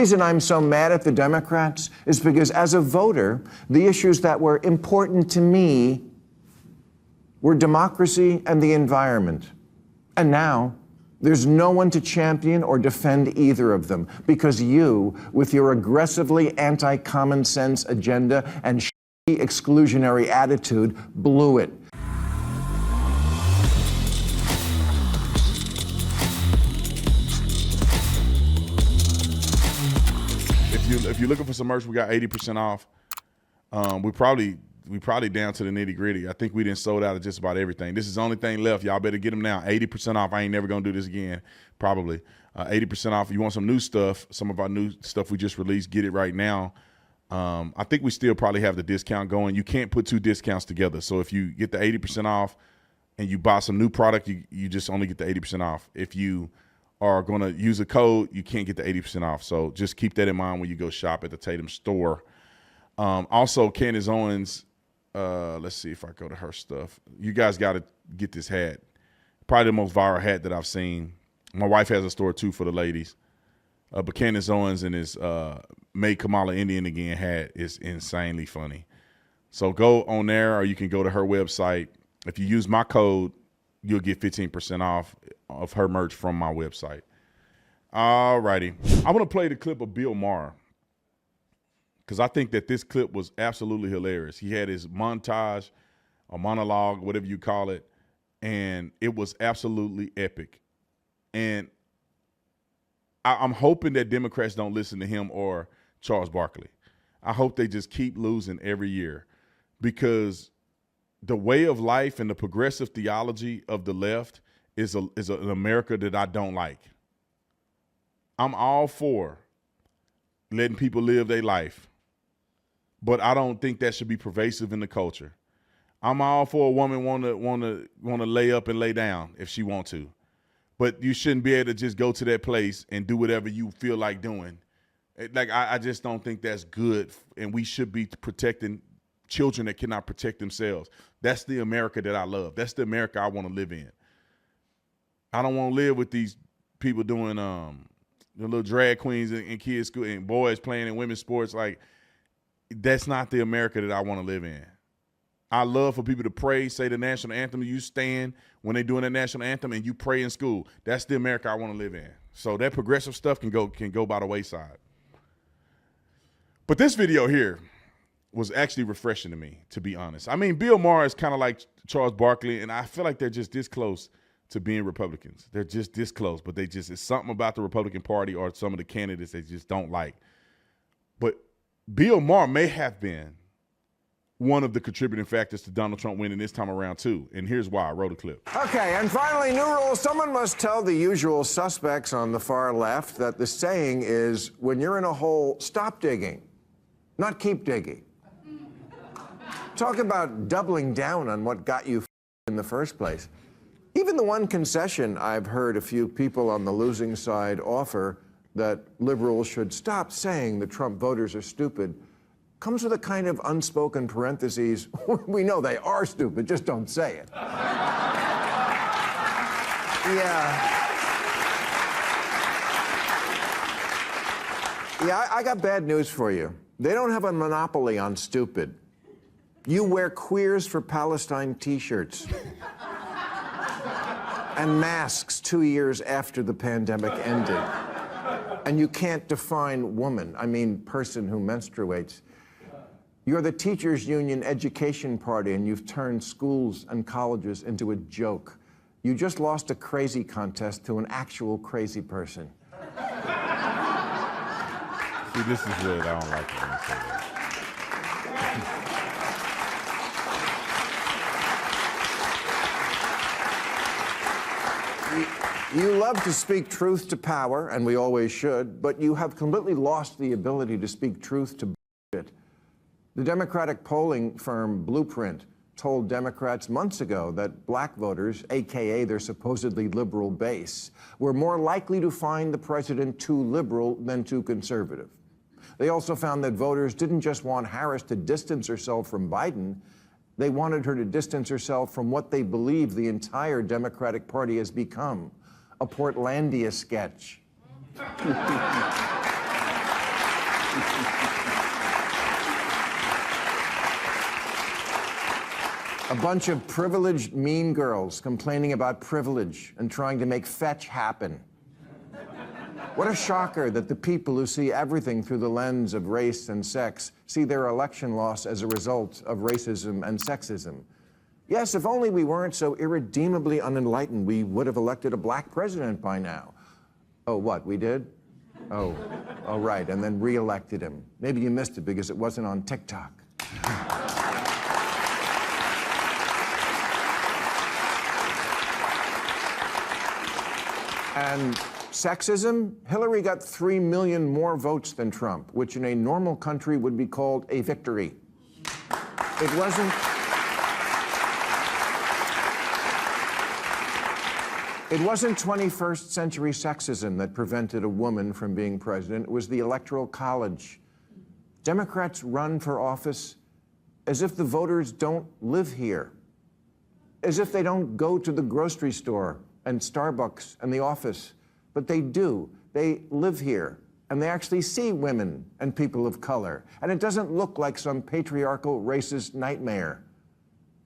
reason I'm so mad at the Democrats is because as a voter, the issues that were important to me were democracy and the environment. And now, there's no one to champion or defend either of them because you, with your aggressively anti-common sense agenda and shitty exclusionary attitude, blew it. If you're looking for some merch, we got 80% off. We probably down to the nitty gritty. I think we done sold out of just about everything. This is the only thing left. Y'all better get them now. 80% off. I ain't never gonna do this again. Probably 80% off. If you want some new stuff, some of our new stuff we just released, get it right now. I think we still probably have the discount going. You can't put two discounts together. So if you get the 80% off and you buy some new product, you just only get the 80% off. If you are going to use a code, you can't get the 80% off. So just keep that in mind when you go shop at the Tatum store. Also, Candace Owens, let's see if I go to her stuff. You guys got to get this hat. Probably the most viral hat that I've seen. My wife has a store too for the ladies. But Candace Owens and his Make Kamala Indian Again hat is insanely funny. So go on there, or you can go to her website. If you use my code, you'll get 15% off of her merch from my website. All righty. I want to play the clip of Bill Maher because I think that this clip was absolutely hilarious. He had his montage, or monologue, whatever you call it, and it was absolutely epic. And I'm hoping that Democrats don't listen to him or Charles Barkley. I hope they just keep losing every year because the way of life and the progressive theology of the left is an America that I don't like. I'm all for letting people live their life, but I don't think that should be pervasive in the culture. I'm all for a woman want to lay up and lay down if she want to, but you shouldn't be able to just go to that place and do whatever you feel like doing. Like I just don't think that's good, and we should be protecting children that cannot protect themselves. That's the America that I love. That's the America I want to live in. I don't want to live with these people doing the little drag queens in kids' school and boys playing in women's sports. Like, that's not the America that I want to live in. I love for people to pray, say the national anthem. You stand when they're doing the national anthem and you pray in school. That's the America I want to live in. So that progressive stuff can go by the wayside. But this video here was actually refreshing to me, to be honest. I mean, Bill Maher is kind of like Charles Barkley, and I feel like they're just this close to being Republicans. They're just this close, but it's something about the Republican Party or some of the candidates they just don't like. But Bill Maher may have been one of the contributing factors to Donald Trump winning this time around too. And here's why. I wrote a clip. Okay, and finally, new rule. Someone must tell the usual suspects on the far left that the saying is, when you're in a hole, stop digging, not keep digging. Talk about doubling down on what got you in the first place. Even the one concession I've heard a few people on the losing side offer, that liberals should stop saying the Trump voters are stupid, comes with a kind of unspoken parentheses. We know they are stupid, just don't say it. Yeah, I got bad news for you. They don't have a monopoly on stupid. You wear Queers for Palestine t-shirts and masks 2 years after the pandemic ended. And you can't define woman, I mean person who menstruates. You're the teachers' union education party, and you've turned schools and colleges into a joke. You just lost a crazy contest to an actual crazy person. See, this is what I don't like when you say that. You love to speak truth to power, and we always should, but you have completely lost the ability to speak truth to bullshit. The Democratic polling firm Blueprint told Democrats months ago that black voters, AKA their supposedly liberal base, were more likely to find the president too liberal than too conservative. They also found that voters didn't just want Harris to distance herself from Biden, they wanted her to distance herself from what they believe the entire Democratic Party has become, a Portlandia sketch. A bunch of privileged mean girls complaining about privilege and trying to make fetch happen. What a shocker that the people who see everything through the lens of race and sex see their election loss as a result of racism and sexism. Yes, if only we weren't so irredeemably unenlightened, we would have elected a black president by now. Oh, what, we did? Oh, right, and then re-elected him. Maybe you missed it because it wasn't on TikTok. And sexism, Hillary got 3 million more votes than Trump, which in a normal country would be called a victory. It wasn't 21st century sexism that prevented a woman from being president. It was the Electoral College. Democrats run for office as if the voters don't live here, as if they don't go to the grocery store and Starbucks and the office, but they do. They live here, and they actually see women and people of color, and it doesn't look like some patriarchal racist nightmare.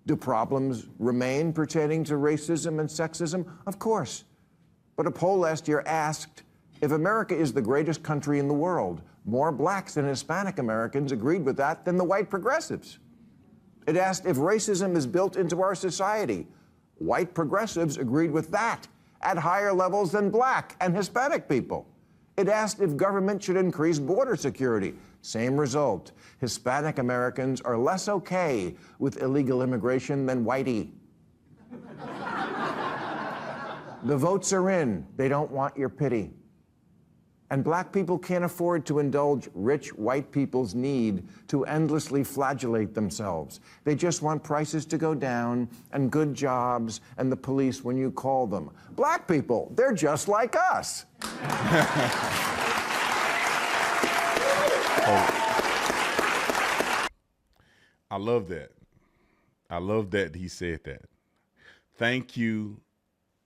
Do problems remain pertaining to racism and sexism? Of course. But a poll last year asked, if America is the greatest country in the world, more blacks and Hispanic Americans agreed with that than the white progressives. It asked if racism is built into our society. White progressives agreed with that at higher levels than black and Hispanic people. It asked if government should increase border security. Same result. Hispanic Americans are less okay with illegal immigration than whitey. The votes are in. They don't want your pity. And black people can't afford to indulge rich white people's need to endlessly flagellate themselves. They just want prices to go down and good jobs and the police when you call them. Black people, they're just like us. I love that. I love that he said that. Thank you.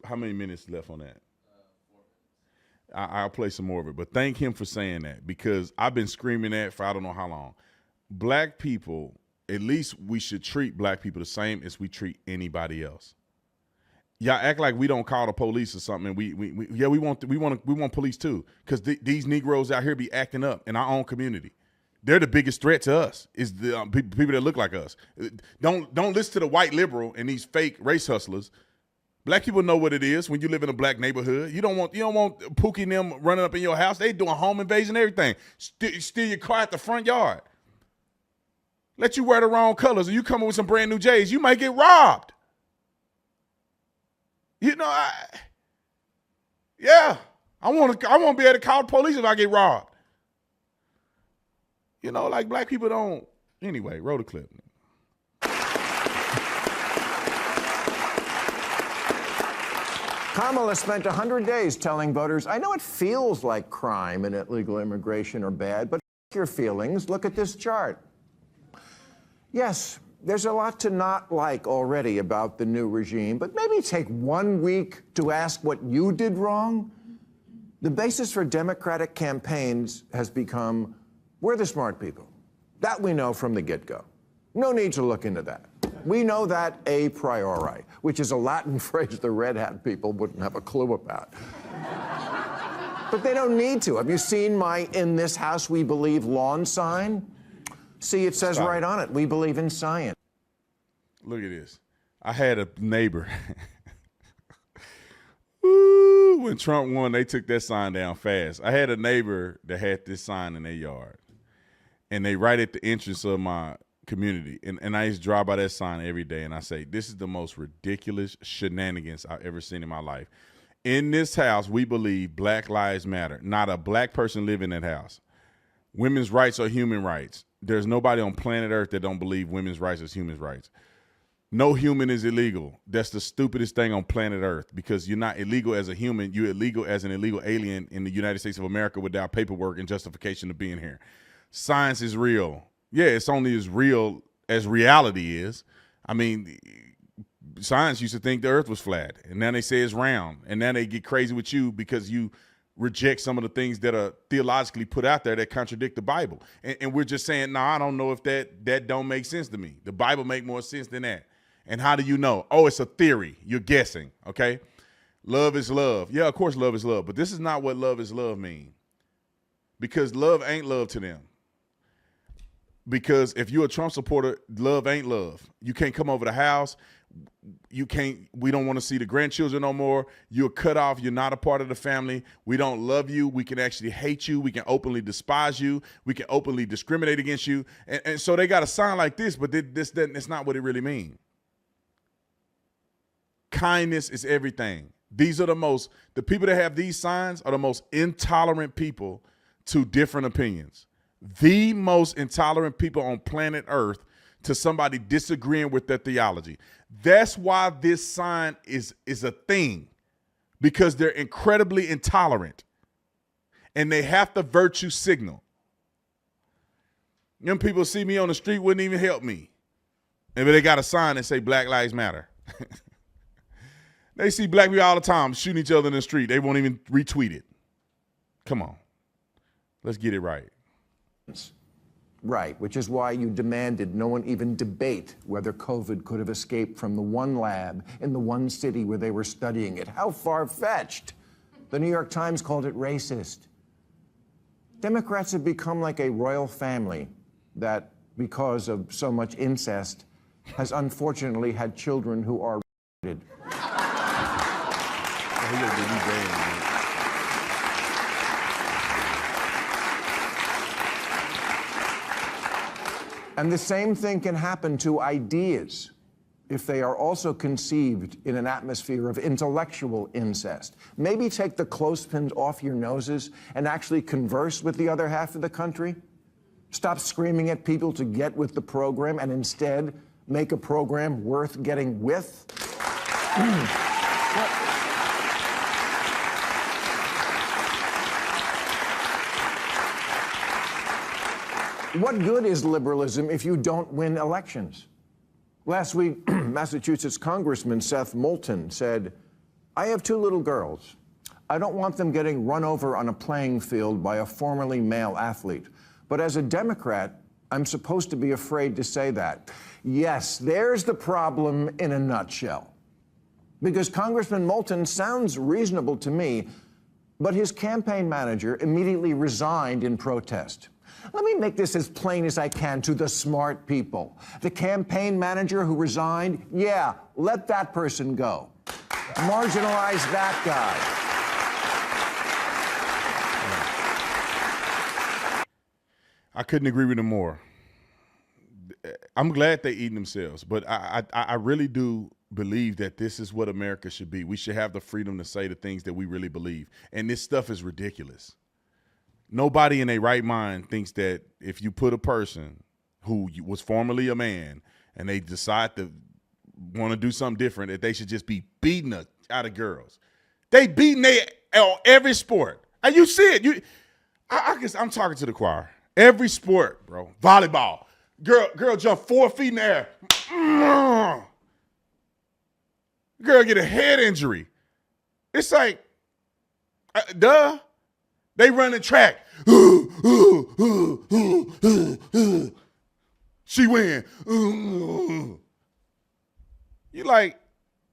How many minutes left on that? I'll play some more of it, but thank him for saying that, because I've been screaming that for I don't know how long. Black people, at least we should treat black people the same as we treat anybody else. Y'all act like we don't call the police or something. And we want police too, because these Negroes out here be acting up in our own community. They're the biggest threat to us. Is the people that look like us. Don't listen to the white liberal and these fake race hustlers. Black people know what it is when you live in a black neighborhood. You don't want Pookie and them running up in your house. They doing home invasion, everything. Steal your car at the front yard. Let you wear the wrong colors, or you come in with some brand new J's, you might get robbed. You know, I want to be able to call the police if I get robbed. You know, like black people don't. Anyway, roll the clip. Kamala spent 100 days telling voters, I know it feels like crime and illegal immigration are bad, but your feelings, look at this chart. Yes, there's a lot to not like already about the new regime, but maybe take 1 week to ask what you did wrong. The basis for Democratic campaigns has become, we're the smart people. That we know from the get-go. No need to look into that. We know that a priori, which is a Latin phrase the red hat people wouldn't have a clue about. But they don't need to. Have you seen my "In this house we believe" lawn sign? See, it says right on it, we believe in science. Look at this. I had a neighbor. Ooh, when Trump won, they took that sign down fast. I had a neighbor that had this sign in their yard. And they right at the entrance of my community. And I used to drive by that sign every day, and I say, this is the most ridiculous shenanigans I've ever seen in my life. In this house, we believe Black Lives Matter. Not a black person live in that house. Women's rights are human rights. There's nobody on planet Earth that don't believe women's rights is human rights. No human is illegal. That's the stupidest thing on planet Earth, because you're not illegal as a human. You're illegal as an illegal alien in the United States of America without paperwork and justification of being here. Science is real. Yeah, it's only as real as reality is. I mean, science used to think the earth was flat, and now they say it's round, and now they get crazy with you because you reject some of the things that are theologically put out there that contradict the Bible. And we're just saying, no, I don't know if that don't make sense to me. The Bible make more sense than that. And how do you know? Oh, it's a theory. You're guessing, okay? Love is love. Yeah, of course love is love. But this is not what love is love mean. Because love ain't love to them. Because if you're a Trump supporter, love ain't love. You can't come over the house. We don't want to see the grandchildren no more. You're cut off. You're not a part of the family. We don't love you. We can actually hate you. We can openly despise you. We can openly discriminate against you. And so they got a sign like this, but it's not what it really means. Kindness is everything. The people that have these signs are the most intolerant people to different opinions. The most intolerant people on planet Earth to somebody disagreeing with their theology. That's why this sign is a thing, because they're incredibly intolerant and they have to virtue signal. Them people see me on the street, wouldn't even help me. And they got a sign that say Black Lives Matter. They see black people all the time shooting each other in the street. They won't even retweet it. Come on. Let's get it right. Right, which is why you demanded no one even debate whether COVID could have escaped from the one lab in the one city where they were studying it. How far-fetched. The New York Times called it racist. Democrats have become like a royal family that, because of so much incest, has unfortunately had children who are retarded. And the same thing can happen to ideas if they are also conceived in an atmosphere of intellectual incest. Maybe take the clothespins off your noses and actually converse with the other half of the country. Stop screaming at people to get with the program and instead make a program worth getting with. What good is liberalism if you don't win elections? Last week, Massachusetts Congressman Seth Moulton said, "I have 2 little girls. I don't want them getting run over on a playing field by a formerly male athlete. But as a Democrat, I'm supposed to be afraid to say that." Yes, there's the problem in a nutshell. Because Congressman Moulton sounds reasonable to me, but his campaign manager immediately resigned in protest. Let me make this as plain as I can to the smart people. The campaign manager who resigned, yeah, let that person go. Marginalize that guy. I couldn't agree with him more. I'm glad they're eating themselves, but I really do believe that this is what America should be. We should have the freedom to say the things that we really believe. And this stuff is ridiculous. Nobody in their right mind thinks that if you put a person who was formerly a man and they decide to want to do something different, that they should just be beating out of girls. They beating they on every sport. And you see it. I guess I'm talking to the choir. Every sport, bro. Volleyball. Girl jump 4 feet in the air. Girl get a head injury. It's like, duh. They run the track. She win. You like,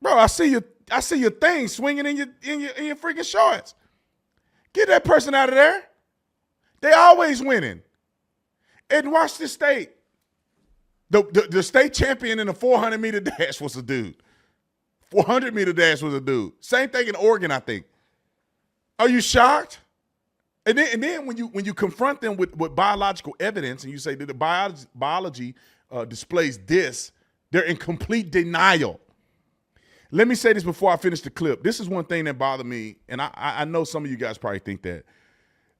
bro, I see your thing swinging in your freaking shorts. Get that person out of there. They always winning. And watch this state. The state champion in the 400-meter dash was a dude. 400-meter dash was a dude. Same thing in Oregon, I think. Are you shocked? And then when you confront them with biological evidence and you say that the biology displays this, they're in complete denial. Let me say this before I finish the clip. This is one thing that bothered me, and I know some of you guys probably think that.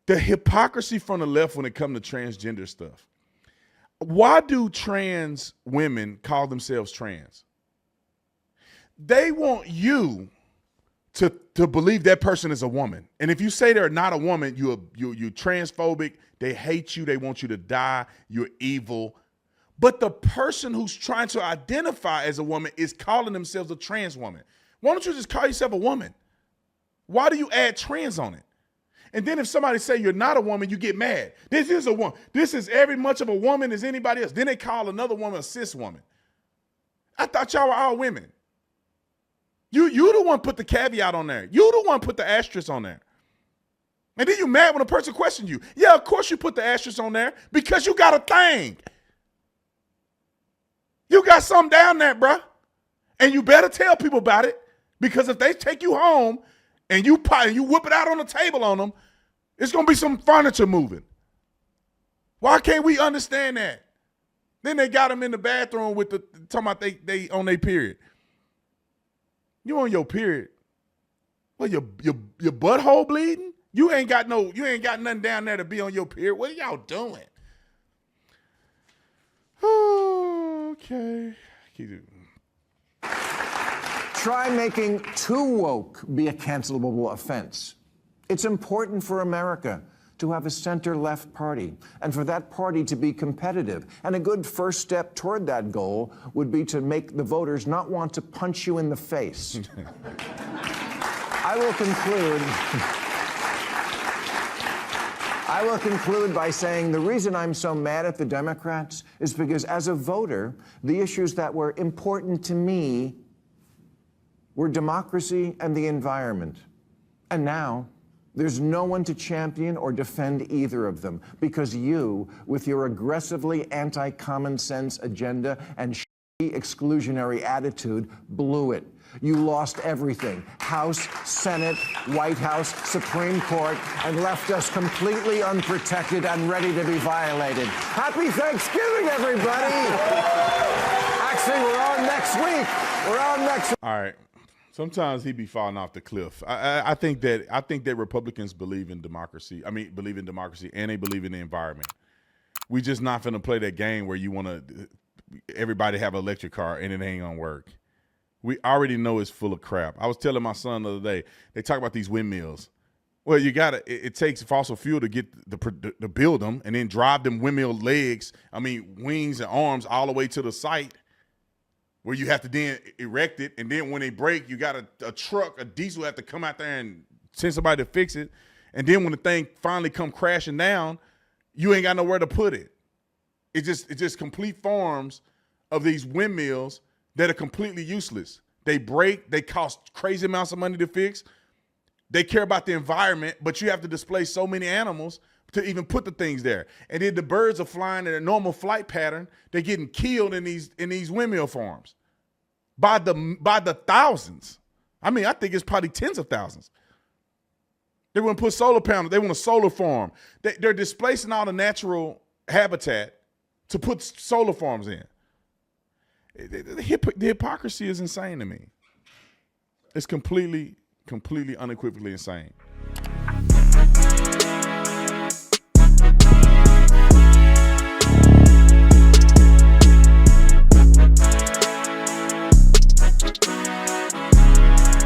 The hypocrisy from the left when it comes to transgender stuff. Why do trans women call themselves trans? They want you to believe that person is a woman. And if you say they're not a woman, you're transphobic, they hate you, they want you to die, you're evil. But the person who's trying to identify as a woman is calling themselves a trans woman. Why don't you just call yourself a woman? Why do you add trans on it? And then if somebody say you're not a woman, you get mad. This is a woman. This is every much of a woman as anybody else. Then they call another woman a cis woman. I thought y'all were all women. You the one put the caveat on there. You the one put the asterisk on there. And then you mad when a person questions you. Yeah, of course you put the asterisk on there because you got a thing. You got something down there, bruh. And you better tell people about it, because if they take you home and you whip it out on the table on them, it's going to be some furniture moving. Why can't we understand that? Then they got them in the bathroom with talking about they on their period. You on your period? Well, your butthole bleeding? You ain't got nothing down there to be on your period. What are y'all doing? Okay. Try making too woke be a cancelable offense. It's important for America to have a center-left party, and for that party to be competitive. And a good first step toward that goal would be to make the voters not want to punch you in the face. I will conclude by saying the reason I'm so mad at the Democrats is because as a voter, the issues that were important to me were democracy and the environment. And now, there's no one to champion or defend either of them, because you, with your aggressively anti-common sense agenda and exclusionary attitude, blew it. You lost everything: House, Senate, White House, Supreme Court, and left us completely unprotected and ready to be violated. Happy Thanksgiving, everybody! Actually, we're on next week. All right. Sometimes he be falling off the cliff. I think that Republicans believe in democracy. Believe in democracy, and they believe in the environment. We just not finna play that game where you want to everybody have an electric car and it ain't gonna work. We already know it's full of crap. I was telling my son the other day, they talk about these windmills. Well, it takes fossil fuel to get to build them and then drive them windmill legs, wings and arms all the way to the site, where you have to then erect it, and then when they break, you got a truck, a diesel have to come out there and send somebody to fix it. And then when the thing finally come crashing down, you ain't got nowhere to put it. It's just complete forms of these windmills that are completely useless. They break, they cost crazy amounts of money to fix. They care about the environment, but you have to displace so many animals to even put the things there. And then the birds are flying in a normal flight pattern. They're getting killed in these windmill farms by the thousands. I think it's probably tens of thousands. They want to put solar panels. They want a solar farm. They're displacing all the natural habitat to put solar farms in. The hypocrisy is insane to me. It's completely unequivocally insane.